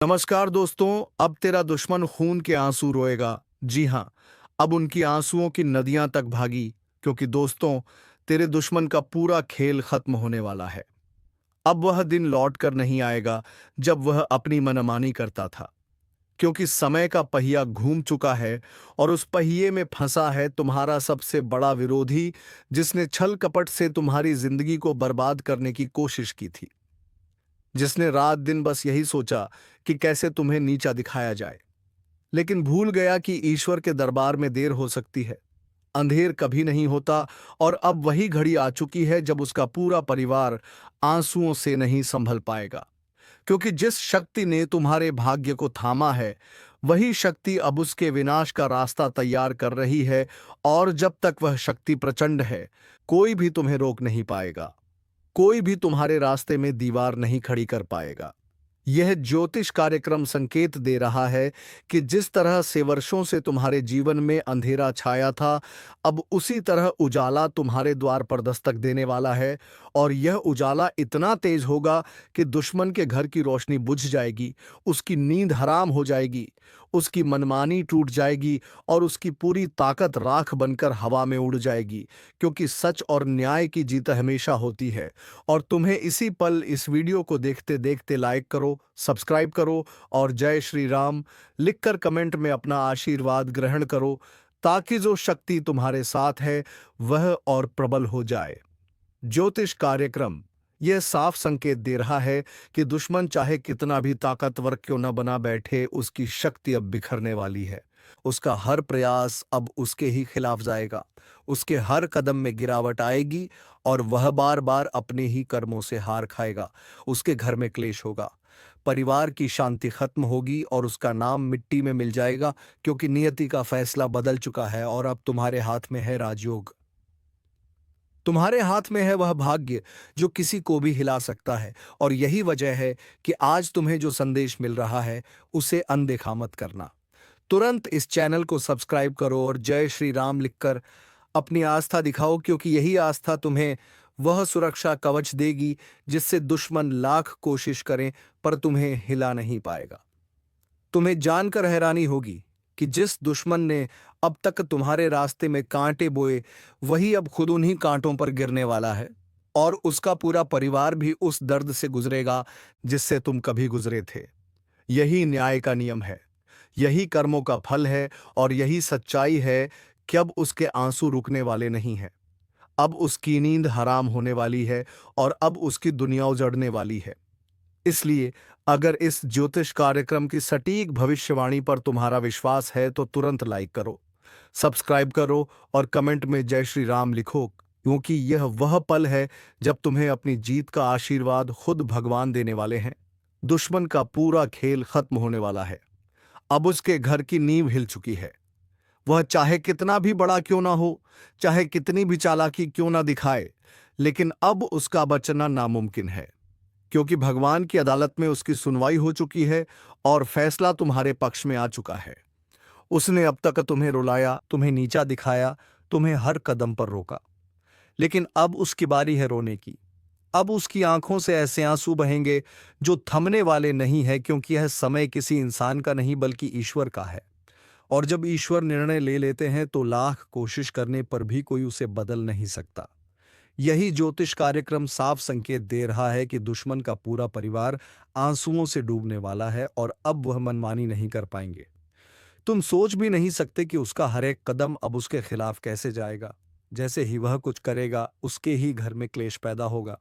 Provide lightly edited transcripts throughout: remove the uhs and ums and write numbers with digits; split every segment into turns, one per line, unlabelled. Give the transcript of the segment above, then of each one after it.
नमस्कार दोस्तों। अब तेरा दुश्मन खून के आंसू रोएगा। जी हाँ, अब उनकी आंसुओं की नदियां तक भागी, क्योंकि दोस्तों, तेरे दुश्मन का पूरा खेल खत्म होने वाला है। अब वह दिन लौट कर नहीं आएगा जब वह अपनी मनमानी करता था, क्योंकि समय का पहिया घूम चुका है और उस पहिए में फंसा है तुम्हारा सबसे बड़ा विरोधी, जिसने छल कपट से तुम्हारी जिंदगी को बर्बाद करने की कोशिश की थी, जिसने रात दिन बस यही सोचा कि कैसे तुम्हें नीचा दिखाया जाए, लेकिन भूल गया कि ईश्वर के दरबार में देर हो सकती है, अंधेर कभी नहीं होता। और अब वही घड़ी आ चुकी है जब उसका पूरा परिवार आंसुओं से नहीं संभल पाएगा, क्योंकि जिस शक्ति ने तुम्हारे भाग्य को थामा है, वही शक्ति अब उसके विनाश का रास्ता तैयार कर रही है। और जब तक वह शक्ति प्रचंड है, कोई भी तुम्हें रोक नहीं पाएगा, कोई भी तुम्हारे रास्ते में दीवार नहीं खड़ी कर पाएगा। यह ज्योतिष कार्यक्रम संकेत दे रहा है कि जिस तरह से वर्षों से तुम्हारे जीवन में अंधेरा छाया था, अब उसी तरह उजाला तुम्हारे द्वार पर दस्तक देने वाला है। और यह उजाला इतना तेज होगा कि दुश्मन के घर की रोशनी बुझ जाएगी, उसकी नींद हराम हो जाएगी, उसकी मनमानी टूट जाएगी और उसकी पूरी ताकत राख बनकर हवा में उड़ जाएगी, क्योंकि सच और न्याय की जीत हमेशा होती है। और तुम्हें इसी पल इस वीडियो को देखते देखते लाइक करो, सब्सक्राइब करो और जय श्री राम लिखकर कमेंट में अपना आशीर्वाद ग्रहण करो, ताकि जो शक्ति तुम्हारे साथ है वह और प्रबल हो जाए। ज्योतिष कार्यक्रम यह साफ संकेत दे रहा है कि दुश्मन चाहे कितना भी ताकतवर क्यों न बना बैठे, उसकी शक्ति अब बिखरने वाली है। उसका हर प्रयास अब उसके ही खिलाफ जाएगा, उसके हर कदम में गिरावट आएगी और वह बार बार अपने ही कर्मों से हार खाएगा। उसके घर में क्लेश होगा, परिवार की शांति खत्म होगी और उसका नाम मिट्टी में मिल जाएगा, क्योंकि नियति का फैसला बदल चुका है और अब तुम्हारे हाथ में है राजयोग। तुम्हारे हाथ में है वह भाग्य जो किसी को भी हिला सकता है। और यही वजह है कि आज तुम्हें जो संदेश मिल रहा है, उसे अनदेखा मत करना। तुरंत इस चैनल को सब्सक्राइब करो और जय श्री राम लिखकर अपनी आस्था दिखाओ, क्योंकि यही आस्था तुम्हें वह सुरक्षा कवच देगी जिससे दुश्मन लाख कोशिश करें पर तुम्हें हिला नहीं पाएगा। तुम्हें जानकर हैरानी होगी कि जिस दुश्मन ने अब तक तुम्हारे रास्ते में कांटे बोए, वही अब खुद उन्हीं कांटों पर गिरने वाला है। और उसका पूरा परिवार भी उस दर्द से गुजरेगा जिससे तुम कभी गुजरे थे। यही न्याय का नियम है, यही कर्मों का फल है और यही सच्चाई है कि अब उसके आंसू रुकने वाले नहीं हैं। अब उसकी नींद हराम होने वाली है और अब उसकी दुनिया उजड़ने वाली है। इसलिए अगर इस ज्योतिष कार्यक्रम की सटीक भविष्यवाणी पर तुम्हारा विश्वास है तो तुरंत लाइक करो, सब्सक्राइब करो और कमेंट में जय श्री राम लिखो, क्योंकि यह वह पल है जब तुम्हें अपनी जीत का आशीर्वाद खुद भगवान देने वाले हैं। दुश्मन का पूरा खेल खत्म होने वाला है। अब उसके घर की नींव हिल चुकी है। वह चाहे कितना भी बड़ा क्यों ना हो, चाहे कितनी भी चालाकी क्यों ना दिखाए, लेकिन अब उसका बचना नामुमकिन है, क्योंकि भगवान की अदालत में उसकी सुनवाई हो चुकी है और फैसला तुम्हारे पक्ष में आ चुका है। उसने अब तक तुम्हें रुलाया, तुम्हें नीचा दिखाया, तुम्हें हर कदम पर रोका, लेकिन अब उसकी बारी है रोने की। अब उसकी आंखों से ऐसे आंसू बहेंगे जो थमने वाले नहीं है, क्योंकि यह समय किसी इंसान का नहीं बल्कि ईश्वर का है। और जब ईश्वर निर्णय ले लेते हैं तो लाख कोशिश करने पर भी कोई उसे बदल नहीं सकता। यही ज्योतिष कार्यक्रम साफ संकेत दे रहा है कि दुश्मन का पूरा परिवार आंसुओं से डूबने वाला है और अब वह मनमानी नहीं कर पाएंगे। तुम सोच भी नहीं सकते कि उसका हर एक कदम अब उसके खिलाफ कैसे जाएगा। जैसे ही वह कुछ करेगा, उसके ही घर में क्लेश पैदा होगा,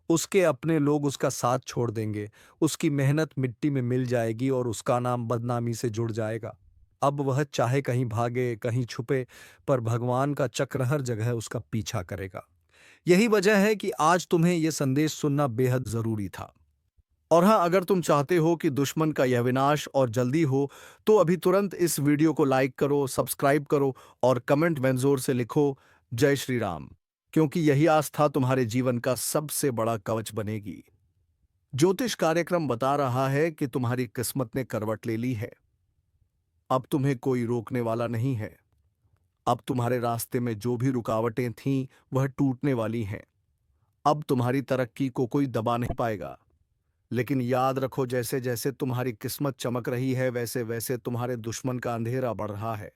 उसके अपने लोग उसका साथ छोड़ देंगे, उसकी मेहनत मिट्टी में मिल जाएगी और उसका नाम बदनामी से जुड़ जाएगा। अब वह चाहे कहीं भागे, कहीं छुपे, पर भगवान का चक्र हर जगह उसका पीछा करेगा। यही वजह है कि आज तुम्हें यह संदेश सुनना बेहद जरूरी था। और हाँ, अगर तुम चाहते हो कि दुश्मन का यह विनाश और जल्दी हो, तो अभी तुरंत इस वीडियो को लाइक करो, सब्सक्राइब करो और कमेंट में जोर से लिखो जय श्री राम, क्योंकि यही आस्था तुम्हारे जीवन का सबसे बड़ा कवच बनेगी। ज्योतिष कार्यक्रम बता रहा है कि तुम्हारी किस्मत ने करवट ले ली है। अब तुम्हें कोई रोकने वाला नहीं है। अब तुम्हारे रास्ते में जो भी रुकावटें थीं, वह टूटने वाली हैं। अब तुम्हारी तरक्की को कोई दबा नहीं पाएगा। लेकिन याद रखो, जैसे जैसे तुम्हारी किस्मत चमक रही है वैसे वैसे तुम्हारे दुश्मन का अंधेरा बढ़ रहा है।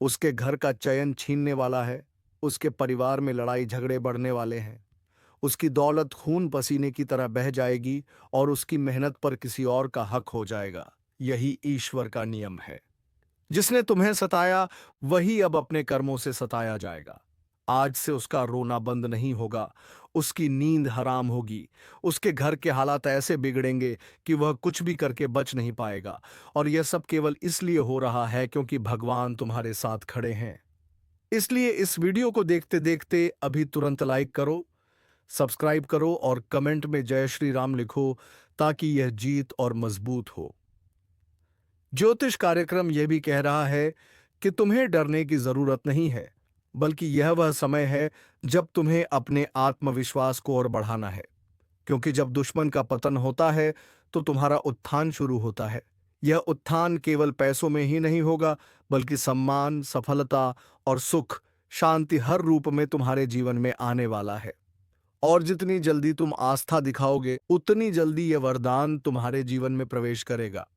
उसके घर का चयन छीनने वाला है, उसके परिवार में लड़ाई झगड़े बढ़ने वाले हैं, उसकी दौलत खून पसीने की तरह बह जाएगी और उसकी मेहनत पर किसी और का हक हो जाएगा। यही ईश्वर का नियम है। जिसने तुम्हें सताया वही अब अपने कर्मों से सताया जाएगा। आज से उसका रोना बंद नहीं होगा, उसकी नींद हराम होगी, उसके घर के हालात ऐसे बिगड़ेंगे कि वह कुछ भी करके बच नहीं पाएगा। और यह सब केवल इसलिए हो रहा है क्योंकि भगवान तुम्हारे साथ खड़े हैं। इसलिए इस वीडियो को देखते देखते अभी तुरंत लाइक करो, सब्सक्राइब करो और कमेंट में जय श्री राम लिखो, ताकि यह जीत और मजबूत हो। ज्योतिष कार्यक्रम यह भी कह रहा है कि तुम्हें डरने की जरूरत नहीं है, बल्कि यह वह समय है जब तुम्हें अपने आत्मविश्वास को और बढ़ाना है। क्योंकि जब दुश्मन का पतन होता है तो तुम्हारा उत्थान शुरू होता है। यह उत्थान केवल पैसों में ही नहीं होगा, बल्कि सम्मान, सफलता और सुख, शांति हर रूप में तुम्हारे जीवन में आने वाला है। और जितनी जल्दी तुम आस्था दिखाओगे, उतनी जल्दी यह वरदान तुम्हारे जीवन में प्रवेश करेगा।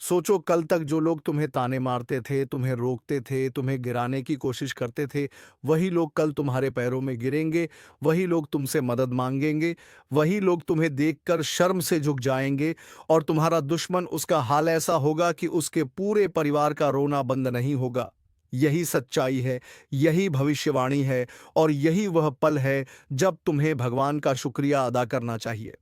सोचो, कल तक जो लोग तुम्हें ताने मारते थे, तुम्हें रोकते थे, तुम्हें गिराने की कोशिश करते थे, वही लोग कल तुम्हारे पैरों में गिरेंगे, वही लोग तुमसे मदद मांगेंगे, वही लोग तुम्हें देखकर शर्म से झुक जाएंगे। और तुम्हारा दुश्मन, उसका हाल ऐसा होगा कि उसके पूरे परिवार का रोना बंद नहीं होगा। यही सच्चाई है, यही भविष्यवाणी है, और यही वह पल है जब तुम्हें भगवान का शुक्रिया अदा करना चाहिए।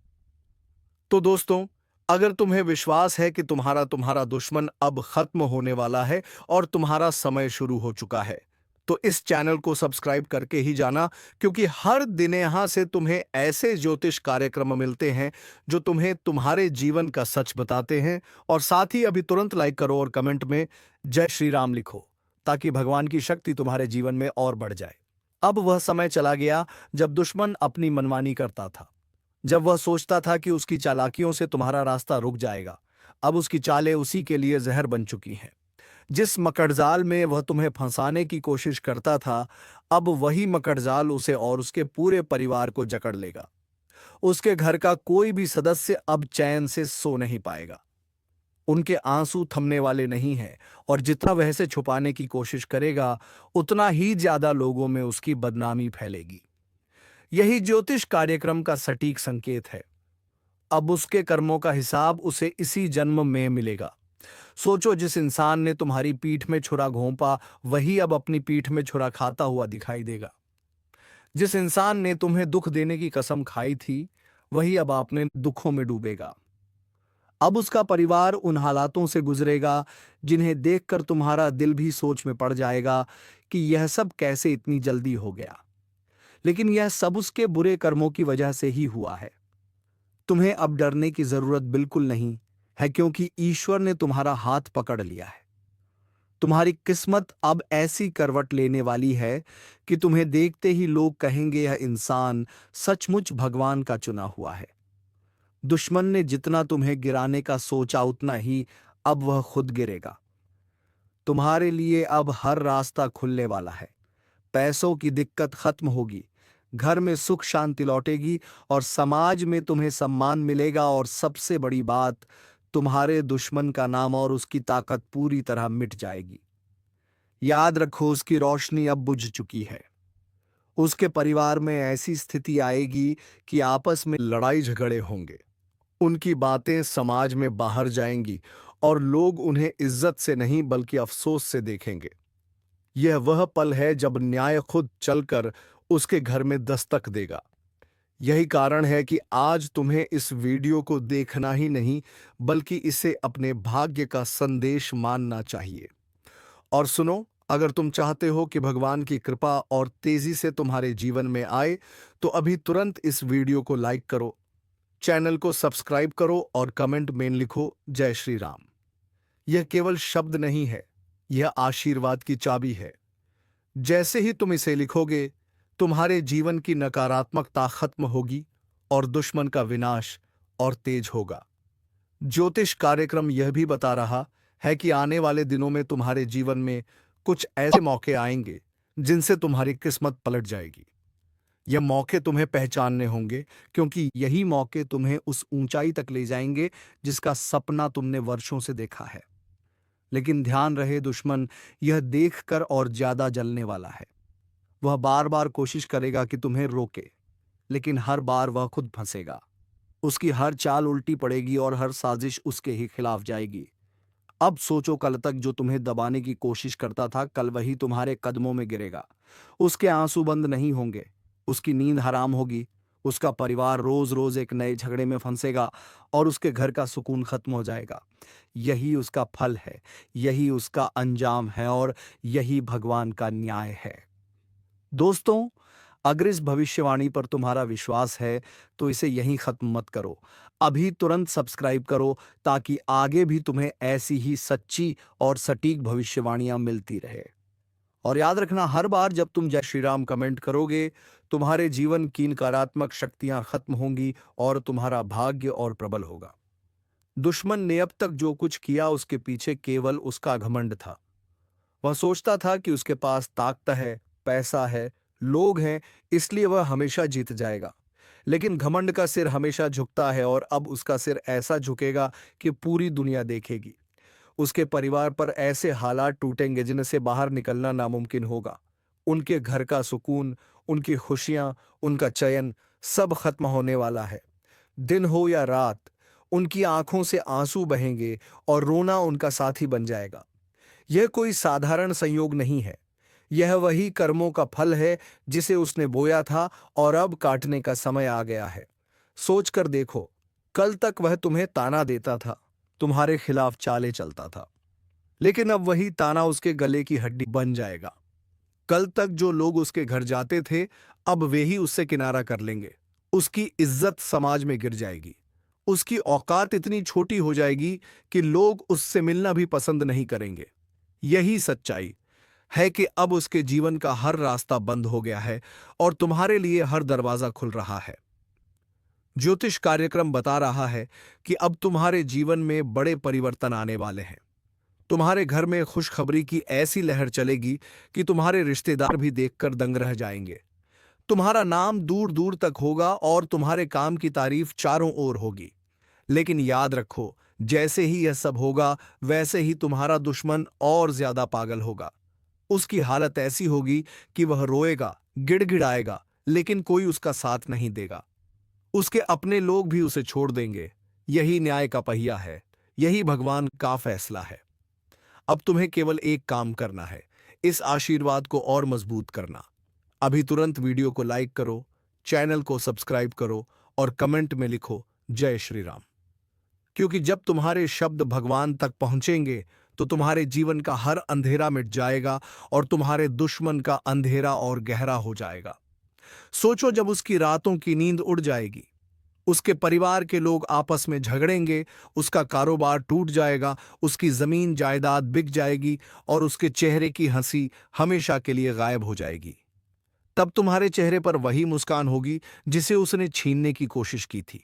तो दोस्तों, अगर तुम्हें विश्वास है कि तुम्हारा तुम्हारा दुश्मन अब खत्म होने वाला है और तुम्हारा समय शुरू हो चुका है, तो इस चैनल को सब्सक्राइब करके ही जाना, क्योंकि हर दिन यहां से तुम्हें ऐसे ज्योतिष कार्यक्रम मिलते हैं जो तुम्हें तुम्हारे जीवन का सच बताते हैं। और साथ ही अभी तुरंत लाइक करो और कमेंट में जय श्री राम लिखो, ताकि भगवान की शक्ति तुम्हारे जीवन में और बढ़ जाए। अब वह समय चला गया जब दुश्मन अपनी मनमानी करता था, जब वह सोचता था कि उसकी चालाकियों से तुम्हारा रास्ता रुक जाएगा। अब उसकी चालें उसी के लिए जहर बन चुकी हैं। जिस मकड़जाल में वह तुम्हें फंसाने की कोशिश करता था, अब वही मकड़जाल उसे और उसके पूरे परिवार को जकड़ लेगा। उसके घर का कोई भी सदस्य अब चैन से सो नहीं पाएगा। उनके आंसू थमने वाले नहीं हैं, और जितना वह से छुपाने की कोशिश करेगा, उतना ही ज्यादा लोगों में उसकी बदनामी फैलेगी। यही ज्योतिष कार्यक्रम का सटीक संकेत है। अब उसके कर्मों का हिसाब उसे इसी जन्म में मिलेगा। सोचो, जिस इंसान ने तुम्हारी पीठ में छुरा घोंपा, वही अब अपनी पीठ में छुरा खाता हुआ दिखाई देगा। जिस इंसान ने तुम्हें दुख देने की कसम खाई थी, वही अब अपने दुखों में डूबेगा। अब उसका परिवार उन हालातों से गुजरेगा जिन्हें देखकर तुम्हारा दिल भी सोच में पड़ जाएगा कि यह सब कैसे इतनी जल्दी हो गया। लेकिन यह सब उसके बुरे कर्मों की वजह से ही हुआ है। तुम्हें अब डरने की जरूरत बिल्कुल नहीं है, क्योंकि ईश्वर ने तुम्हारा हाथ पकड़ लिया है। तुम्हारी किस्मत अब ऐसी करवट लेने वाली है कि तुम्हें देखते ही लोग कहेंगे, यह इंसान सचमुच भगवान का चुना हुआ है। दुश्मन ने जितना तुम्हें गिराने का सोचा, उतना ही अब वह खुद गिरेगा। तुम्हारे लिए अब हर रास्ता खुलने वाला है। पैसों की दिक्कत खत्म होगी, घर में सुख शांति लौटेगी, और समाज में तुम्हें सम्मान मिलेगा। और सबसे बड़ी बात, तुम्हारे दुश्मन का नाम और उसकी ताकत पूरी तरह मिट जाएगी। याद रखो, उसकी रोशनी अब बुझ चुकी है। उसके परिवार में ऐसी स्थिति आएगी कि आपस में लड़ाई झगड़े होंगे, उनकी बातें समाज में बाहर जाएंगी, और लोग उन्हें इज्जत से नहीं बल्कि अफसोस से देखेंगे। यह वह पल है जब न्याय खुद चलकर उसके घर में दस्तक देगा। यही कारण है कि आज तुम्हें इस वीडियो को देखना ही नहीं, बल्कि इसे अपने भाग्य का संदेश मानना चाहिए। और सुनो, अगर तुम चाहते हो कि भगवान की कृपा और तेजी से तुम्हारे जीवन में आए, तो अभी तुरंत इस वीडियो को लाइक करो, चैनल को सब्सक्राइब करो और कमेंट में लिखो जय श्री राम। यह केवल शब्द नहीं है, यह आशीर्वाद की चाबी है। जैसे ही तुम इसे लिखोगे, तुम्हारे जीवन की नकारात्मकता खत्म होगी और दुश्मन का विनाश और तेज होगा। ज्योतिष कार्यक्रम यह भी बता रहा है कि आने वाले दिनों में तुम्हारे जीवन में कुछ ऐसे मौके आएंगे जिनसे तुम्हारी किस्मत पलट जाएगी। यह मौके तुम्हें पहचानने होंगे, क्योंकि यही मौके तुम्हें उस ऊंचाई तक ले जाएंगे जिसका सपना तुमने वर्षों से देखा है। लेकिन ध्यान रहे, दुश्मन यह देखकर और ज्यादा जलने वाला है। वह बार बार कोशिश करेगा कि तुम्हें रोके, लेकिन हर बार वह खुद फंसेगा। उसकी हर चाल उल्टी पड़ेगी और हर साजिश उसके ही खिलाफ जाएगी। अब सोचो, कल तक जो तुम्हें दबाने की कोशिश करता था, कल वही तुम्हारे कदमों में गिरेगा। उसके आंसू बंद नहीं होंगे, उसकी नींद हराम होगी, उसका परिवार रोज रोज एक नए झगड़े में फंसेगा और उसके घर का सुकून खत्म हो जाएगा। यही उसका फल है, यही उसका अंजाम है और यही भगवान का न्याय है। दोस्तों, अगर इस भविष्यवाणी पर तुम्हारा विश्वास है तो इसे यहीं खत्म मत करो। अभी तुरंत सब्सक्राइब करो, ताकि आगे भी तुम्हें ऐसी ही सच्ची और सटीक भविष्यवाणियां मिलती रहे। और याद रखना, हर बार जब तुम जय श्री राम कमेंट करोगे, तुम्हारे जीवन की नकारात्मक शक्तियां खत्म होंगी और तुम्हारा भाग्य और प्रबल होगा। दुश्मन ने अब तक जो कुछ किया, उसके पीछे केवल उसका घमंड था। वह सोचता था कि उसके पास ताकत है, पैसा है, लोग हैं, इसलिए वह हमेशा जीत जाएगा। लेकिन घमंड का सिर हमेशा झुकता है, और अब उसका सिर ऐसा झुकेगा कि पूरी दुनिया देखेगी। उसके परिवार पर ऐसे हालात टूटेंगे जिनसे बाहर निकलना नामुमकिन होगा। उनके घर का सुकून, उनकी खुशियां, उनका चयन, सब खत्म होने वाला है। दिन हो या रात, उनकी आंखों से आंसू बहेंगे और रोना उनका साथी बन जाएगा। यह कोई साधारण संयोग नहीं है, यह वही कर्मों का फल है जिसे उसने बोया था और अब काटने का समय आ गया है। सोच कर देखो, कल तक वह तुम्हें ताना देता था, तुम्हारे खिलाफ चालें चलता था, लेकिन अब वही ताना उसके गले की हड्डी बन जाएगा। कल तक जो लोग उसके घर जाते थे, अब वे ही उससे किनारा कर लेंगे। उसकी इज्जत समाज में गिर जाएगी। उसकी औकात इतनी छोटी हो जाएगी कि लोग उससे मिलना भी पसंद नहीं करेंगे। यही सच्चाई है कि अब उसके जीवन का हर रास्ता बंद हो गया है और तुम्हारे लिए हर दरवाजा खुल रहा है। ज्योतिष कार्यक्रम बता रहा है कि अब तुम्हारे जीवन में बड़े परिवर्तन आने वाले हैं। तुम्हारे घर में खुशखबरी की ऐसी लहर चलेगी कि तुम्हारे रिश्तेदार भी देखकर दंग रह जाएंगे। तुम्हारा नाम दूर दूर तक होगा और तुम्हारे काम की तारीफ चारों ओर होगी। लेकिन याद रखो, जैसे ही यह सब होगा, वैसे ही तुम्हारा दुश्मन और ज्यादा पागल होगा। उसकी हालत ऐसी होगी कि वह रोएगा, गिड़गिड़ाएगा, लेकिन कोई उसका साथ नहीं देगा। उसके अपने लोग भी उसे छोड़ देंगे। यही न्याय का पहिया है, यही भगवान का फैसला है। अब तुम्हें केवल एक काम करना है, इस आशीर्वाद को और मजबूत करना। अभी तुरंत वीडियो को लाइक करो, चैनल को सब्सक्राइब करो और कमेंट में लिखो जय श्री राम। क्योंकि जब तुम्हारे शब्द भगवान तक पहुंचेंगे तो तुम्हारे जीवन का हर अंधेरा मिट जाएगा और तुम्हारे दुश्मन का अंधेरा और गहरा हो जाएगा। सोचो, जब उसकी रातों की नींद उड़ जाएगी, उसके परिवार के लोग आपस में झगड़ेंगे, उसका कारोबार टूट जाएगा, उसकी जमीन जायदाद बिक जाएगी और उसके चेहरे की हंसी हमेशा के लिए गायब हो जाएगी। तब तुम्हारे चेहरे पर वही मुस्कान होगी जिसे उसने छीनने की कोशिश की थी।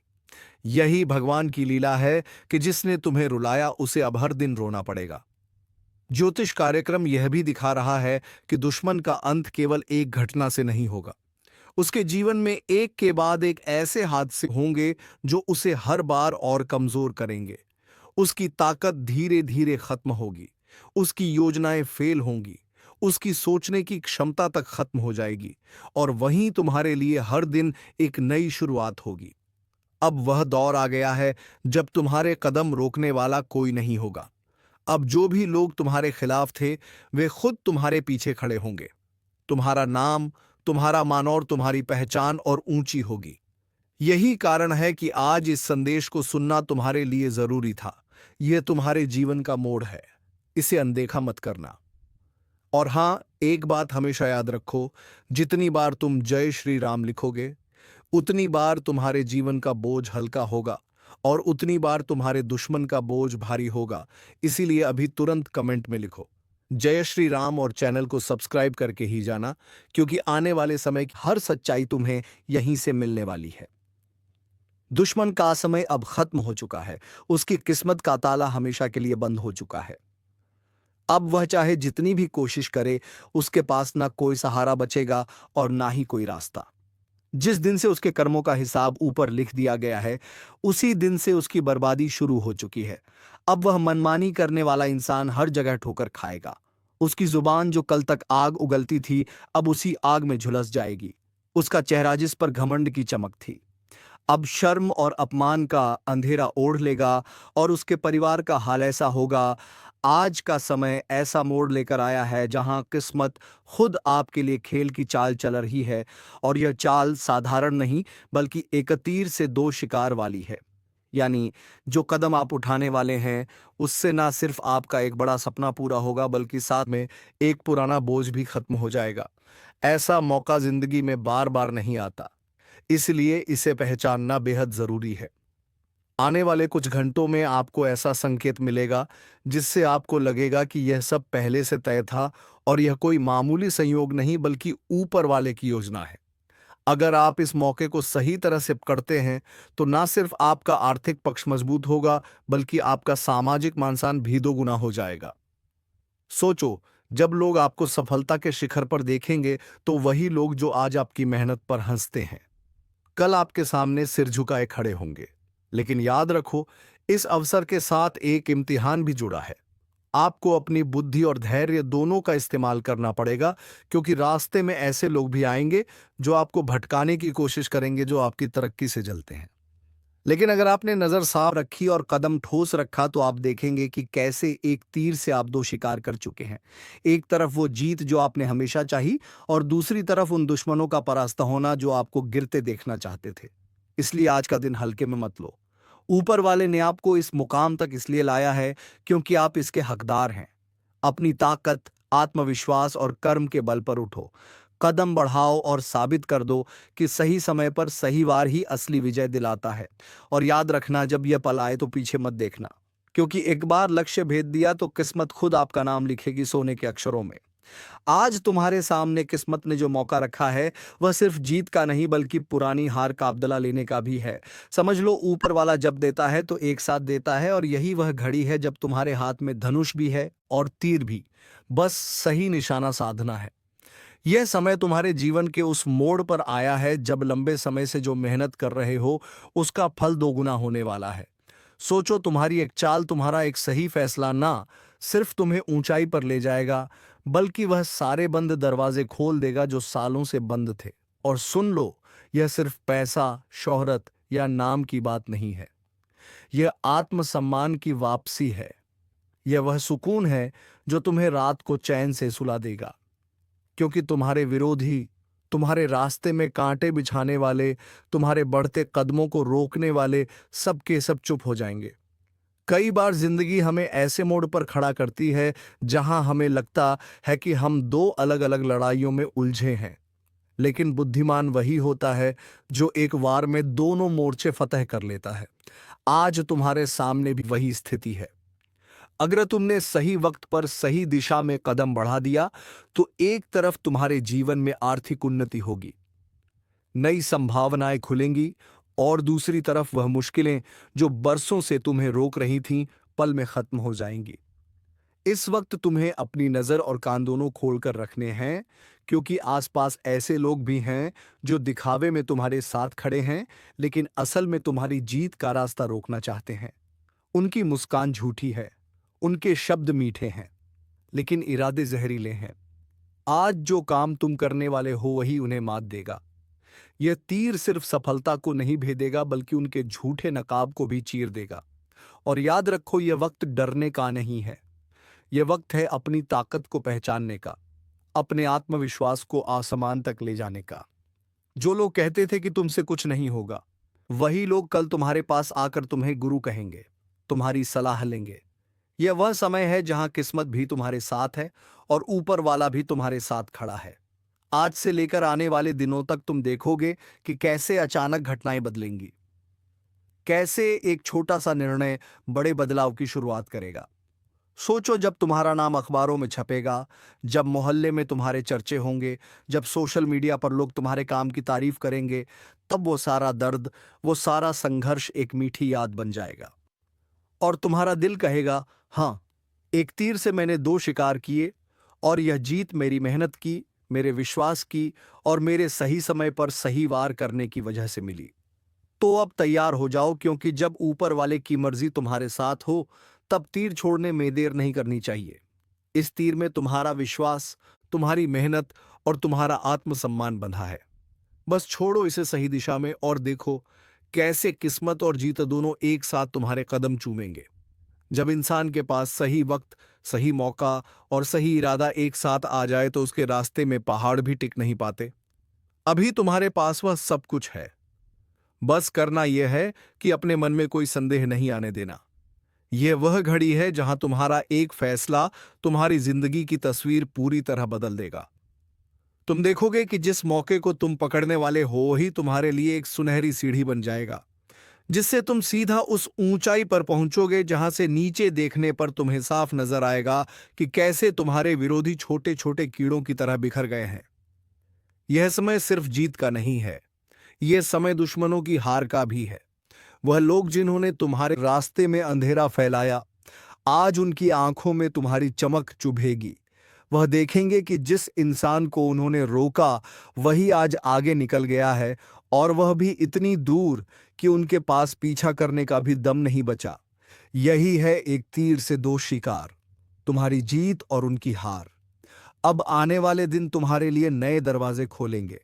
यही भगवान की लीला है कि जिसने तुम्हें रुलाया, उसे अब हर दिन रोना पड़ेगा। ज्योतिष कार्यक्रम यह भी दिखा रहा है कि दुश्मन का अंत केवल एक घटना से नहीं होगा। उसके जीवन में एक के बाद एक ऐसे हादसे होंगे जो उसे हर बार और कमजोर करेंगे। उसकी ताकत धीरे धीरे खत्म होगी, उसकी योजनाएं फेल होंगी, उसकी सोचने की क्षमता तक खत्म हो जाएगी और वहीं तुम्हारे लिए हर दिन एक नई शुरुआत होगी। अब वह दौर आ गया है जब तुम्हारे कदम रोकने वाला कोई नहीं होगा। अब जो भी लोग तुम्हारे खिलाफ थे, वे खुद तुम्हारे पीछे खड़े होंगे। तुम्हारा नाम, तुम्हारा मान और तुम्हारी पहचान और ऊंची होगी। यही कारण है कि आज इस संदेश को सुनना तुम्हारे लिए जरूरी था। यह तुम्हारे जीवन का मोड़ है, इसे अनदेखा मत करना। और हां, एक बात हमेशा याद रखो, जितनी बार तुम जय श्री राम लिखोगे, उतनी बार तुम्हारे जीवन का बोझ हल्का होगा और उतनी बार तुम्हारे दुश्मन का बोझ भारी होगा। इसीलिए अभी तुरंत कमेंट में लिखो जय श्री राम और चैनल को सब्सक्राइब करके ही जाना, क्योंकि आने वाले समय की हर सच्चाई तुम्हें यहीं से मिलने वाली है। दुश्मन का समय अब खत्म हो चुका है, उसकी किस्मत का ताला हमेशा के लिए बंद हो चुका है। अब वह चाहे जितनी भी कोशिश करे, उसके पास ना कोई सहारा बचेगा और ना ही कोई रास्ता।
जिस दिन से उसके कर्मों का हिसाब ऊपर लिख दिया गया है, उसी दिन से उसकी बर्बादी शुरू हो चुकी है। अब वह मनमानी करने वाला इंसान हर जगह ठोकर खाएगा। उसकी जुबान जो कल तक आग उगलती थी, अब उसी आग में झुलस जाएगी। उसका चेहरा जिस पर घमंड की चमक थी, अब शर्म और अपमान का अंधेरा ओढ़ लेगा और उसके परिवार का हाल ऐसा होगा। आज का समय ऐसा मोड़ लेकर आया है जहां किस्मत खुद आपके लिए खेल की चाल चल रही है, और यह चाल साधारण नहीं बल्कि एक तीर से दो शिकार वाली है। यानी जो कदम आप उठाने वाले हैं, उससे ना सिर्फ आपका एक बड़ा सपना पूरा होगा बल्कि साथ में एक पुराना बोझ भी खत्म हो जाएगा। ऐसा मौका जिंदगी में बार बार नहीं आता, इसलिए इसे पहचानना बेहद जरूरी है। आने वाले कुछ घंटों में आपको ऐसा संकेत मिलेगा जिससे आपको लगेगा कि यह सब पहले से तय था और यह कोई मामूली संयोग नहीं बल्कि ऊपर वाले की योजना है। अगर आप इस मौके को सही तरह से पकड़ते हैं तो ना सिर्फ आपका आर्थिक पक्ष मजबूत होगा बल्कि आपका सामाजिक मानसान भी दोगुना हो जाएगा। सोचो, जब लोग आपको सफलता के शिखर पर देखेंगे तो वही लोग जो आज आपकी मेहनत पर हंसते हैं, कल आपके सामने सिर झुकाए खड़े होंगे। लेकिन याद रखो, इस अवसर के साथ एक इम्तिहान भी जुड़ा है। आपको अपनी बुद्धि और धैर्य दोनों का इस्तेमाल करना पड़ेगा, क्योंकि रास्ते में ऐसे लोग भी आएंगे जो आपको भटकाने की कोशिश करेंगे, जो आपकी तरक्की से जलते हैं। लेकिन अगर आपने नजर साफ रखी और कदम ठोस रखा तो आप देखेंगे कि कैसे एक तीर से आप दो शिकार कर चुके हैं। एक तरफ वो जीत जो आपने हमेशा चाही, और दूसरी तरफ उन दुश्मनों का परास्त होना जो आपको गिरते देखना चाहते थे। इसलिए आज का दिन हल्के में मत लो। ऊपर वाले ने आपको इस मुकाम तक इसलिए लाया है क्योंकि आप इसके हकदार हैं। अपनी ताकत, आत्मविश्वास और कर्म के बल पर उठो, कदम बढ़ाओ और साबित कर दो कि सही समय पर सही वार ही असली विजय दिलाता है। और याद रखना, जब यह पल आए तो पीछे मत देखना, क्योंकि एक बार लक्ष्य भेद दिया तो किस्मत खुद आपका नाम लिखेगी सोने के अक्षरों में। आज तुम्हारे सामने किस्मत ने जो मौका रखा है, वह सिर्फ जीत का नहीं बल्कि पुरानी हार का बदला लेने का भी है। समझ लो, ऊपर वाला जब देता है तो एक साथ देता है, और यही वह घड़ी है जब तुम्हारे हाथ में धनुष भी है और तीर भी। बस सही निशाना साधना है। यह समय तुम्हारे जीवन के उस मोड़ पर आया है जब लंबे समय से जो मेहनत कर रहे हो, उसका फल दोगुना होने वाला है। सोचो, तुम्हारी एक चाल, तुम्हारा एक सही फैसला ना सिर्फ तुम्हें ऊंचाई पर ले जाएगा, बल्कि वह सारे बंद दरवाजे खोल देगा जो सालों से बंद थे। और सुन लो, यह सिर्फ पैसा, शोहरत या नाम की बात नहीं है। यह आत्मसम्मान की वापसी है। यह वह सुकून है जो तुम्हें रात को चैन से सुला देगा, क्योंकि तुम्हारे विरोधी, तुम्हारे रास्ते में कांटे बिछाने वाले, तुम्हारे बढ़ते कदमों को रोकने वाले, सब के सब चुप हो जाएंगे। कई बार जिंदगी हमें ऐसे मोड़ पर खड़ा करती है जहां हमें लगता है कि हम दो अलग अलग लड़ाइयों में उलझे हैं, लेकिन बुद्धिमान वही होता है जो एक वार में दोनों मोर्चे फतह कर लेता है। आज तुम्हारे सामने भी वही स्थिति है। अगर तुमने सही वक्त पर सही दिशा में कदम बढ़ा दिया तो एक तरफ तुम्हारे जीवन में आर्थिक उन्नति होगी, नई संभावनाएं खुलेंगी, और दूसरी तरफ वह मुश्किलें जो बरसों से तुम्हें रोक रही थीं, पल में खत्म हो जाएंगी। इस वक्त तुम्हें अपनी नजर और कान दोनों खोलकर रखने हैं, क्योंकि आसपास ऐसे लोग भी हैं जो दिखावे में तुम्हारे साथ खड़े हैं, लेकिन असल में तुम्हारी जीत का रास्ता रोकना चाहते हैं। उनकी मुस्कान झूठी है, उनके शब्द मीठे हैं, लेकिन इरादे जहरीले हैं। आज जो काम तुम करने वाले हो वही उन्हें मात देगा। यह तीर सिर्फ सफलता को नहीं भेदेगा बल्कि उनके झूठे नकाब को भी चीर देगा। और याद रखो, यह वक्त डरने का नहीं है। यह वक्त है अपनी ताकत को पहचानने का, अपने आत्मविश्वास को आसमान तक ले जाने का। जो लोग कहते थे कि तुमसे कुछ नहीं होगा, वही लोग कल तुम्हारे पास आकर तुम्हें गुरु कहेंगे, तुम्हारी सलाह लेंगे। यह वह समय है जहां किस्मत भी तुम्हारे साथ है और ऊपर वाला भी तुम्हारे साथ खड़ा है। आज से लेकर आने वाले दिनों तक तुम देखोगे कि कैसे अचानक घटनाएं बदलेंगी, कैसे एक छोटा सा निर्णय बड़े बदलाव की शुरुआत करेगा। सोचो, जब तुम्हारा नाम अखबारों में छपेगा, जब मोहल्ले में तुम्हारे चर्चे होंगे, जब सोशल मीडिया पर लोग तुम्हारे काम की तारीफ करेंगे, तब वो सारा दर्द, वो सारा संघर्ष एक मीठी याद बन जाएगा। और तुम्हारा दिल कहेगा, हाँ, एक तीर से मैंने दो शिकार किए, और यह जीत मेरी मेहनत की, मेरे विश्वास की और मेरे सही समय पर सही वार करने की वजह से मिली। तो अब तैयार हो जाओ, क्योंकि जब ऊपर वाले की मर्जी तुम्हारे साथ हो तब तीर छोड़ने में देर नहीं करनी चाहिए। इस तीर में तुम्हारा विश्वास, तुम्हारी मेहनत और तुम्हारा आत्मसम्मान बंधा है। बस छोड़ो इसे सही दिशा में और देखो कैसे किस्मत और जीत दोनों एक साथ तुम्हारे कदम चूमेंगे। जब इंसान के पास सही वक्त, सही मौका और सही इरादा एक साथ आ जाए तो उसके रास्ते में पहाड़ भी टिक नहीं पाते। अभी तुम्हारे पास वह सब कुछ है। बस करना यह है कि अपने मन में कोई संदेह नहीं आने देना। यह वह घड़ी है जहां तुम्हारा एक फैसला तुम्हारी जिंदगी की तस्वीर पूरी तरह बदल देगा। तुम देखोगे कि जिस मौके को तुम पकड़ने वाले हो ही तुम्हारे लिए एक सुनहरी सीढ़ी बन जाएगा, जिससे तुम सीधा उस ऊंचाई पर पहुंचोगे जहां से नीचे देखने पर तुम्हें साफ नजर आएगा कि कैसे तुम्हारे विरोधी छोटे छोटे कीड़ों की तरह बिखर गए हैं। यह समय सिर्फ जीत का नहीं है, यह समय दुश्मनों की हार का भी है। वह लोग जिन्होंने तुम्हारे रास्ते में अंधेरा फैलाया, आज उनकी आंखों में तुम्हारी चमक चुभेगी। वह देखेंगे कि जिस इंसान को उन्होंने रोका वही आज आगे निकल गया है, और वह भी इतनी दूर कि उनके पास पीछा करने का भी दम नहीं बचा। यही है एक तीर से दो शिकार, तुम्हारी जीत और उनकी हार। अब आने वाले दिन तुम्हारे लिए नए दरवाजे खोलेंगे।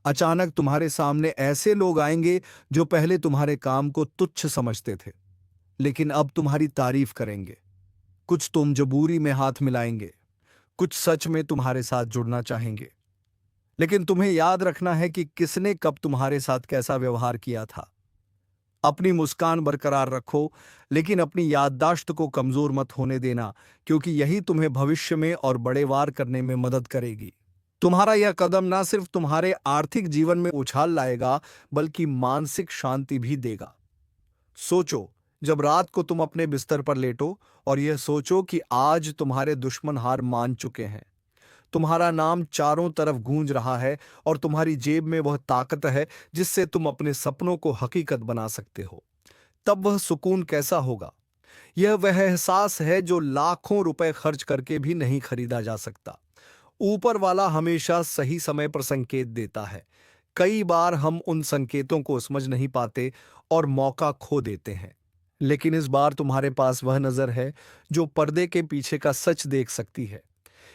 अचानक तुम्हारे सामने ऐसे लोग आएंगे जो पहले तुम्हारे काम को तुच्छ समझते थे, लेकिन अब तुम्हारी तारीफ करेंगे। कुछ तुम जो बुरी में हाथ मिलाएंगे, कुछ सच में तुम्हारे साथ जुड़ना चाहेंगे। लेकिन तुम्हें याद रखना है कि किसने कब तुम्हारे साथ कैसा व्यवहार किया था। अपनी मुस्कान बरकरार रखो, लेकिन अपनी याददाश्त को कमजोर मत होने देना, क्योंकि यही तुम्हें भविष्य में और बड़े वार करने में मदद करेगी। तुम्हारा यह कदम ना सिर्फ तुम्हारे आर्थिक जीवन में उछाल लाएगा, बल्कि मानसिक शांति भी देगा। सोचो, जब रात को तुम अपने बिस्तर पर लेटो और यह सोचो कि आज तुम्हारे दुश्मन हार मान चुके हैं, तुम्हारा नाम चारों तरफ गूंज रहा है और तुम्हारी जेब में वह ताकत है जिससे तुम अपने सपनों को हकीकत बना सकते हो, तब वह सुकून कैसा होगा। यह वह एहसास है जो लाखों रुपए खर्च करके भी नहीं खरीदा जा सकता। ऊपर वाला हमेशा सही समय पर संकेत देता है। कई बार हम उन संकेतों को समझ नहीं पाते और मौका खो देते हैं, लेकिन इस बार तुम्हारे पास वह नजर है जो पर्दे के पीछे का सच देख सकती है।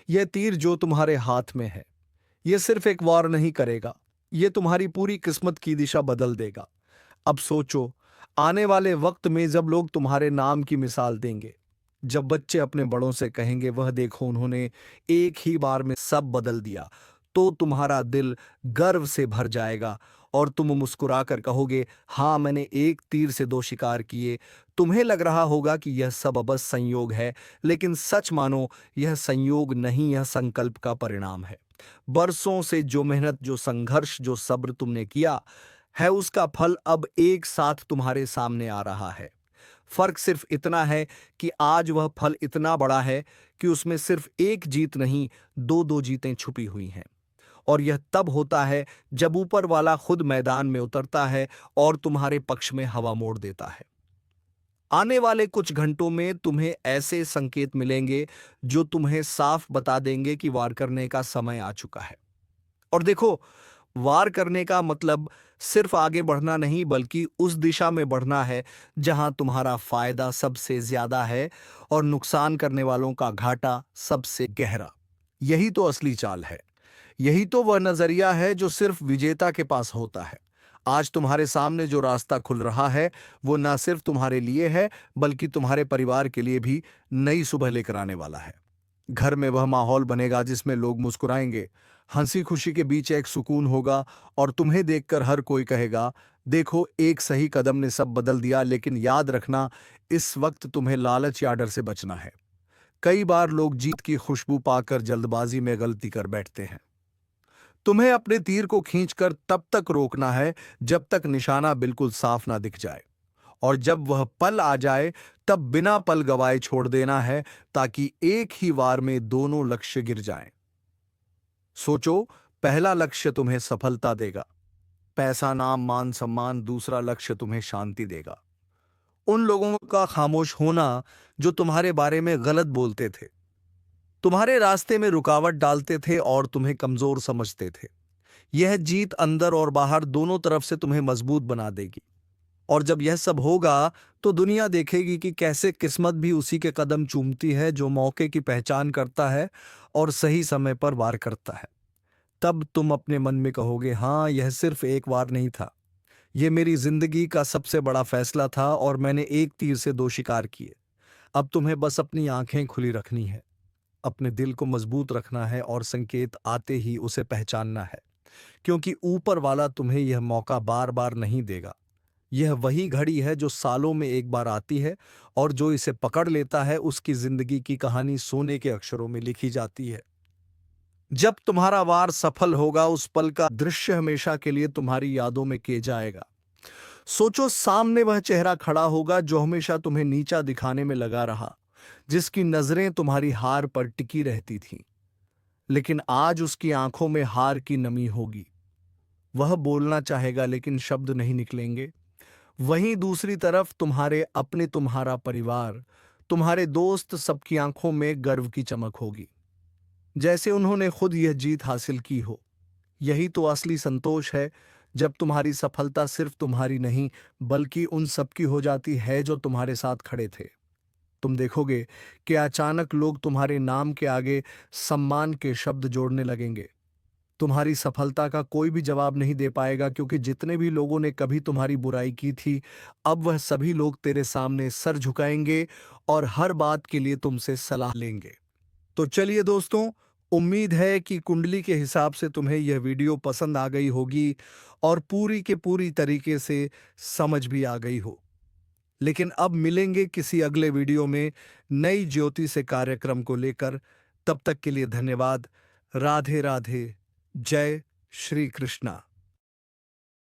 यह तीर जो तुम्हारे हाथ में है, यह सिर्फ एक वार नहीं करेगा, यह तुम्हारी पूरी किस्मत की दिशा बदल देगा। अब सोचो, आने वाले वक्त में जब लोग तुम्हारे नाम की मिसाल देंगे, जब बच्चे अपने बड़ों से कहेंगे वह देखो उन्होंने एक ही बार में सब बदल दिया, तो तुम्हारा दिल गर्व से भर जाएगा और तुम मुस्कुराकर कहोगे, हाँ, मैंने एक तीर से दो शिकार किए। तुम्हें लग रहा होगा कि यह सब बस संयोग है, लेकिन सच मानो यह संयोग नहीं, यह संकल्प का परिणाम है। बरसों से जो मेहनत, जो संघर्ष, जो सब्र तुमने किया है, उसका फल अब एक साथ तुम्हारे सामने आ रहा है। फर्क सिर्फ इतना है कि आज वह फल इतना बड़ा है कि उसमें सिर्फ एक जीत नहीं, दो दो जीतें छुपी हुई हैं। और यह तब होता है जब ऊपर वाला खुद मैदान में उतरता है और तुम्हारे पक्ष में हवा मोड़ देता है। आने वाले कुछ घंटों में तुम्हें ऐसे संकेत मिलेंगे जो तुम्हें साफ बता देंगे कि वार करने का समय आ चुका है। और देखो, वार करने का मतलब सिर्फ आगे बढ़ना नहीं, बल्कि उस दिशा में बढ़ना है जहां तुम्हारा फायदा सबसे ज्यादा है और नुकसान करने वालों का घाटा सबसे गहरा। यही तो असली चाल है, यही तो वह नजरिया है जो सिर्फ विजेता के पास होता है। आज तुम्हारे सामने जो रास्ता खुल रहा है वो ना सिर्फ तुम्हारे लिए है, बल्कि तुम्हारे परिवार के लिए भी नई सुबह लेकर आने वाला है। घर में वह माहौल बनेगा जिसमें लोग मुस्कुराएंगे, हंसी खुशी के बीच एक सुकून होगा और तुम्हें देखकर हर कोई कहेगा, देखो, एक सही कदम ने सब बदल दिया। लेकिन याद रखना, इस वक्त तुम्हें लालच या डर से बचना है। कई बार लोग जीत की खुशबू पाकर जल्दबाजी में गलती कर बैठते हैं। तुम्हें अपने तीर को खींचकर तब तक रोकना है जब तक निशाना बिल्कुल साफ ना दिख जाए, और जब वह पल आ जाए तब बिना पल गवाए छोड़ देना है, ताकि एक ही वार में दोनों लक्ष्य गिर जाएं। सोचो, पहला लक्ष्य तुम्हें सफलता देगा, पैसा, नाम, मान, सम्मान। दूसरा लक्ष्य तुम्हें शांति देगा, उन लोगों का खामोश होना जो तुम्हारे बारे में गलत बोलते थे। तुम्हारे रास्ते में रुकावट डालते थे और तुम्हें कमजोर समझते थे। यह जीत अंदर और बाहर दोनों तरफ से तुम्हें मजबूत बना देगी। और जब यह सब होगा तो दुनिया देखेगी कि कैसे किस्मत भी उसी के कदम चूमती है जो मौके की पहचान करता है और सही समय पर वार करता है। तब तुम अपने मन में कहोगे, हाँ, यह सिर्फ एक वार नहीं था, यह मेरी जिंदगी का सबसे बड़ा फैसला था और मैंने एक तीर से दो शिकार किए। अब तुम्हें बस अपनी आंखें खुली रखनी है, अपने दिल को मजबूत रखना है और संकेत आते ही उसे पहचानना है, क्योंकि ऊपर वाला तुम्हें यह मौका बार बार नहीं देगा। यह वही घड़ी है जो सालों में एक बार आती है और जो इसे पकड़ लेता है उसकी जिंदगी की कहानी सोने के अक्षरों में लिखी जाती है। जब तुम्हारा वार सफल होगा उस पल का दृश्य हमेशा के लिए तुम्हारी यादों में के जाएगा। सोचो, सामने वह चेहरा खड़ा होगा जो हमेशा तुम्हें नीचा दिखाने में लगा रहा, जिसकी नजरें तुम्हारी हार पर टिकी रहती थीं, लेकिन आज उसकी आंखों में हार की नमी होगी। वह बोलना चाहेगा लेकिन शब्द नहीं निकलेंगे। वहीं दूसरी तरफ तुम्हारे अपने, तुम्हारा परिवार, तुम्हारे दोस्त, सबकी आंखों में गर्व की चमक होगी, जैसे उन्होंने खुद यह जीत हासिल की हो। यही तो असली संतोष है, जब तुम्हारी सफलता सिर्फ तुम्हारी नहीं बल्कि उन सबकी हो जाती है जो तुम्हारे साथ खड़े थे। तुम देखोगे कि अचानक लोग तुम्हारे नाम के आगे सम्मान के शब्द जोड़ने लगेंगे। तुम्हारी सफलता का कोई भी जवाब नहीं दे पाएगा, क्योंकि जितने भी लोगों ने कभी तुम्हारी बुराई की थी, अब वह सभी लोग तेरे सामने सर झुकाएंगे और हर बात के लिए तुमसे सलाह लेंगे। तो चलिए दोस्तों, उम्मीद है कि कुंडली के हिसाब से तुम्हें यह वीडियो पसंद आ गई होगी और पूरी के पूरी तरीके से समझ भी आ गई हो। लेकिन अब मिलेंगे किसी अगले वीडियो में नई ज्योति से कार्यक्रम को लेकर। तब तक के लिए धन्यवाद। राधे राधे। जय श्री कृष्णा।